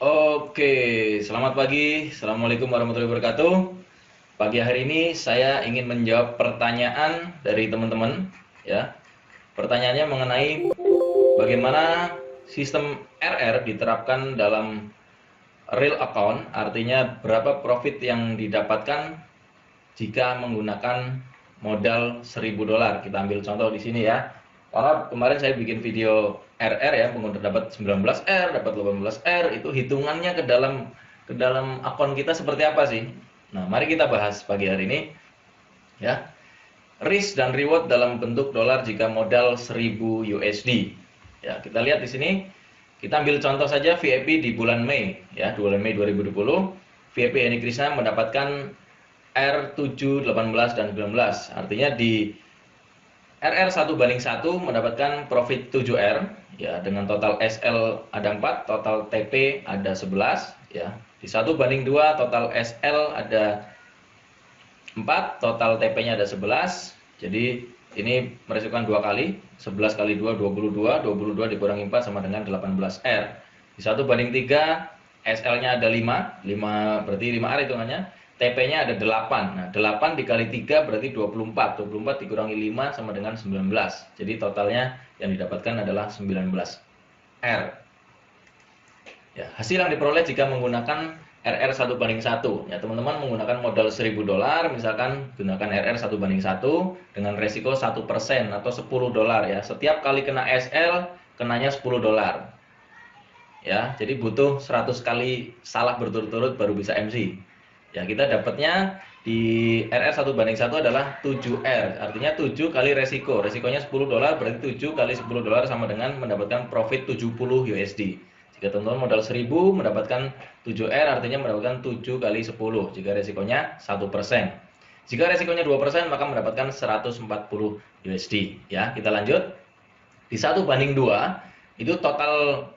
Oke, selamat pagi. Assalamualaikum warahmatullahi wabarakatuh. Pagi hari ini saya ingin menjawab pertanyaan dari teman-teman, ya. Pertanyaannya mengenai bagaimana sistem RR diterapkan dalam real account, artinya berapa profit yang didapatkan jika menggunakan modal $1.000. Kita ambil contoh di sini ya. Karena kemarin saya bikin video RR ya, pengguna dapat 19R, dapat 18R, itu hitungannya ke dalam akun kita seperti apa sih? Nah, mari kita bahas pagi hari ini ya. Risk dan reward dalam bentuk dolar jika modal 1000 USD. Ya, kita lihat di sini. Kita ambil contoh saja VIP di bulan Mei ya, bulan Mei 2020. VIP Eni Krishna mendapatkan R7, 18 dan 19. Artinya di RR 1:1 mendapatkan profit 7R ya, dengan total SL ada 4, total TP ada 11 ya. Di 1:2 total SL ada 4, total TP-nya ada 11. Jadi ini meresikokan 2 kali, 11 kali 2 22, 22 dikurangi 4 sama dengan 18R. Di 1:3 SL-nya ada 5, 5 berarti 5R hitungannya. TP-nya ada 8. Nah, 8 dikali 3 berarti 24. 24 dikurangi 5 sama dengan 19. Jadi totalnya yang didapatkan adalah 19R. Ya, hasil yang diperoleh jika menggunakan RR 1:1. Ya, teman-teman menggunakan modal $1.000, misalkan gunakan RR 1:1 dengan resiko 1% atau $10 ya. Setiap kali kena SL, kenanya $10. Ya, jadi butuh 100 kali salah berturut-turut baru bisa MC. Ya, kita dapatnya di RR 1:1 adalah 7R, artinya 7 kali resiko. Resikonya $10, berarti 7 kali $10 sama dengan mendapatkan profit 70 USD. Jika teman-teman modal 1000 mendapatkan 7R, artinya mendapatkan 7 kali 10 jika resikonya 1%. Jika resikonya 2%, maka mendapatkan 140 USD. Ya, kita lanjut. Di 1:2 itu total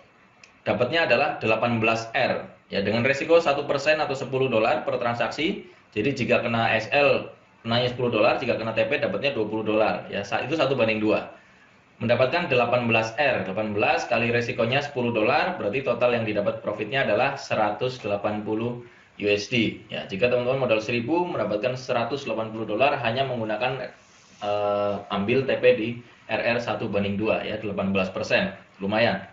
dapatnya adalah 18R ya, dengan resiko 1% atau $10 per transaksi. Jadi jika kena SL kenanya $10, jika kena TP dapatnya $20 ya. Itu 1:2 mendapatkan 18R. 18 kali resikonya $10, berarti total yang didapat profitnya adalah 180 USD ya. Jika teman-teman modal 1000 mendapatkan $180 hanya menggunakan ambil TP di RR 1:2 ya, 18%. Lumayan.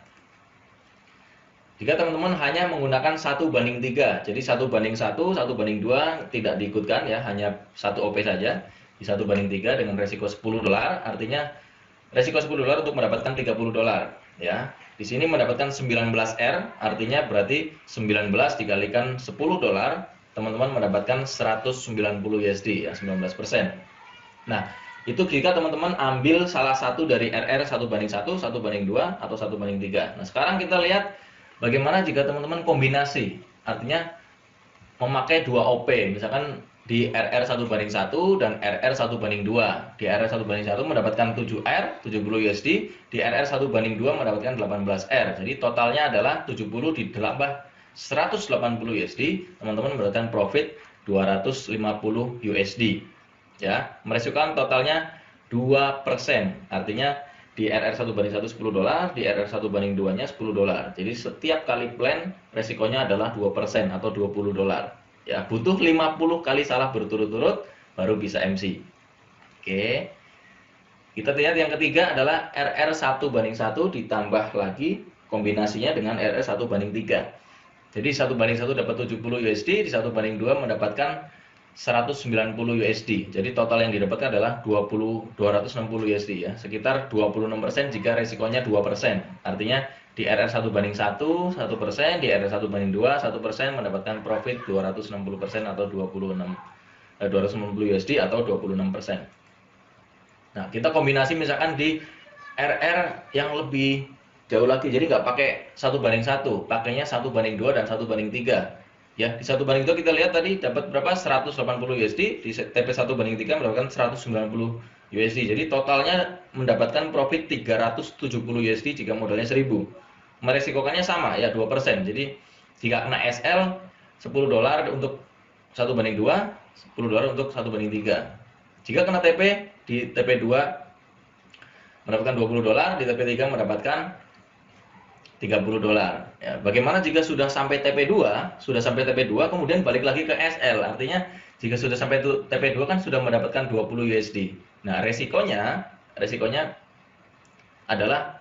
Jika teman-teman hanya menggunakan 1:3, jadi 1:1, 1:2 tidak diikutkan ya, hanya 1 OP saja. Di 1:3 dengan resiko $10, artinya resiko $10 untuk mendapatkan $30 ya. Di sini mendapatkan 19R, artinya berarti 19 dikalikan $10, teman-teman mendapatkan 190 USD ya, 19%. Nah, itu jika teman-teman ambil salah satu dari RR 1:1, 1:2 atau 1:3. Nah, sekarang kita lihat bagaimana jika teman-teman kombinasi, artinya memakai 2 OP, misalkan di RR 1:1 dan RR 1:2. Di RR 1:1 mendapatkan 7R, 70 USD, di RR 1:2 mendapatkan 18R. Jadi totalnya adalah 70 ditambah 180 USD, teman-teman mendapatkan profit 250 USD. Ya, meresikokan totalnya 2%. Artinya di RR 1:1 $10, di RR 1:2-nya $10. Jadi setiap kali plan resikonya adalah 2% atau $20. Ya, butuh 50 kali salah berturut-turut baru bisa MC. Oke. Kita lihat yang ketiga adalah RR 1:1 ditambah lagi kombinasinya dengan RR 1:3. Jadi 1:1 dapat 70 USD, di 1:2 mendapatkan 190 USD. Jadi total yang didapatkan adalah 260 USD ya. Sekitar 26% jika resikonya 2%. Artinya di RR 1:1 1%, di RR 1:2 1% mendapatkan profit 260% atau 260 USD atau 26%. Nah, kita kombinasi misalkan di RR yang lebih jauh lagi. Jadi nggak pakai 1:1, pakainya 1:2 dan 1:3. Ya, di 1:2 kita lihat tadi dapat berapa? 180 USD, di TP 1:3 mendapatkan 190 USD. Jadi totalnya mendapatkan profit 370 USD jika modalnya 1000. Meresikokannya sama ya, 2%. Jadi jika kena SL $10 untuk 1:2, $10 untuk 1:3. Jika kena TP di TP2 mendapatkan $20, di TP3 mendapatkan $30. Ya, bagaimana jika sudah sampai TP2, kemudian balik lagi ke SL? Artinya jika sudah sampai TP2 kan sudah mendapatkan 20 USD. Nah, resikonya adalah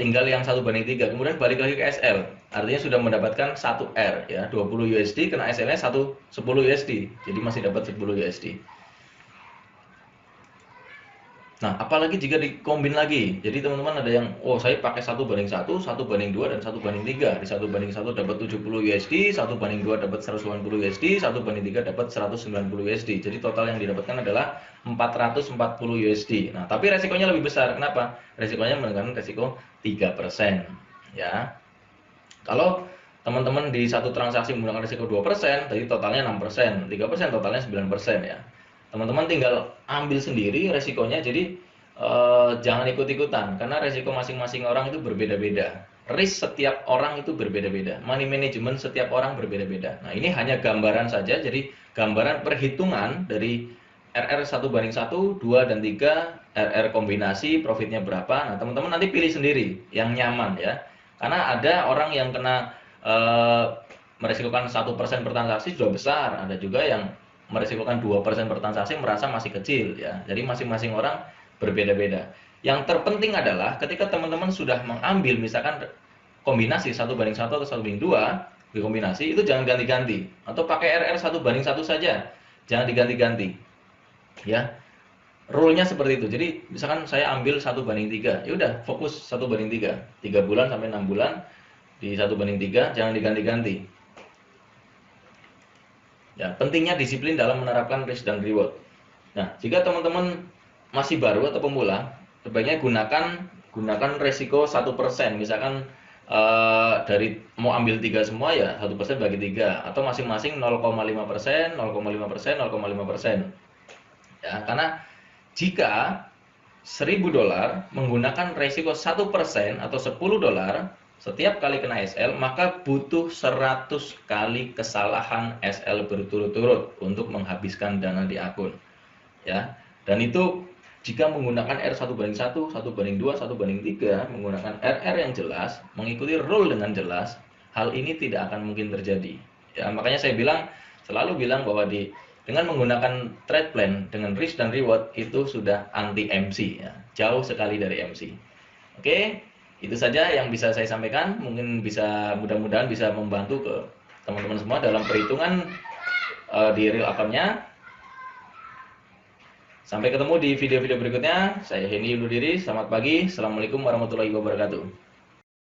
tinggal yang 1/3, kemudian balik lagi ke SL. Artinya sudah mendapatkan 1R ya, 20 USD, kena SL-nya 10 USD. Jadi masih dapat 10 USD. Nah, apalagi jika dikombin lagi. Jadi teman-teman ada yang, oh saya pakai 1/1, 1/2, dan 1/3. Di 1/1 dapat 70 USD, 1/2 dapat 180 USD, 1/3 dapat 190 USD. Jadi total yang didapatkan adalah 440 USD. Nah, tapi resikonya lebih besar. Kenapa? Resikonya menggunakan resiko 3%. Ya. Kalau teman-teman di satu transaksi menggunakan resiko 2%, jadi totalnya 6%, 3% totalnya 9% ya. Teman-teman tinggal ambil sendiri resikonya, jadi jangan ikut-ikutan, karena resiko masing-masing orang itu berbeda-beda. Risk setiap orang itu berbeda-beda, money management setiap orang berbeda-beda. Nah, ini hanya gambaran saja, jadi gambaran perhitungan dari RR 1/1, 2 dan 3, RR kombinasi, profitnya berapa. Nah, teman-teman nanti pilih sendiri yang nyaman ya. Karena ada orang yang kena meresikokan 1% per transaksi sudah besar, ada juga yang meresikokan 2% per transaksi merasa masih kecil ya. Jadi masing-masing orang berbeda-beda. Yang terpenting adalah ketika teman-teman sudah mengambil misalkan kombinasi 1/1 atau 1/2 dikombinasi, itu jangan ganti-ganti, atau pakai RR 1/1 saja, jangan diganti-ganti ya. Rule-nya seperti itu. Jadi misalkan saya ambil 1/3, ya udah fokus 1/3, 3 bulan sampai 6 bulan di 1/3, jangan diganti-ganti. Ya, pentingnya disiplin dalam menerapkan risk dan reward. Nah, jika teman-teman masih baru atau pemula, sebaiknya gunakan resiko 1%. Misalkan dari mau ambil 3 semua ya 1% bagi 3, atau masing-masing 0,5%, 0,5%, 0,5%. Ya, karena jika $1.000 menggunakan resiko 1% atau $10 setiap kali kena SL, maka butuh 100 kali kesalahan SL berturut-turut untuk menghabiskan dana di akun. Ya. Dan itu jika menggunakan R 1/1, 1/2, 1/3, menggunakan RR yang jelas, mengikuti rule dengan jelas, hal ini tidak akan mungkin terjadi. Ya, makanya saya selalu bilang bahwa dengan menggunakan trade plan dengan risk dan reward itu sudah anti MC ya, jauh sekali dari MC. Oke, itu saja yang bisa saya sampaikan. Mungkin mudah-mudahan bisa membantu ke teman-teman semua dalam perhitungan di real account-nya. Sampai ketemu di video-video berikutnya. Saya Hendy undur diri. Selamat pagi. Assalamualaikum warahmatullahi wabarakatuh.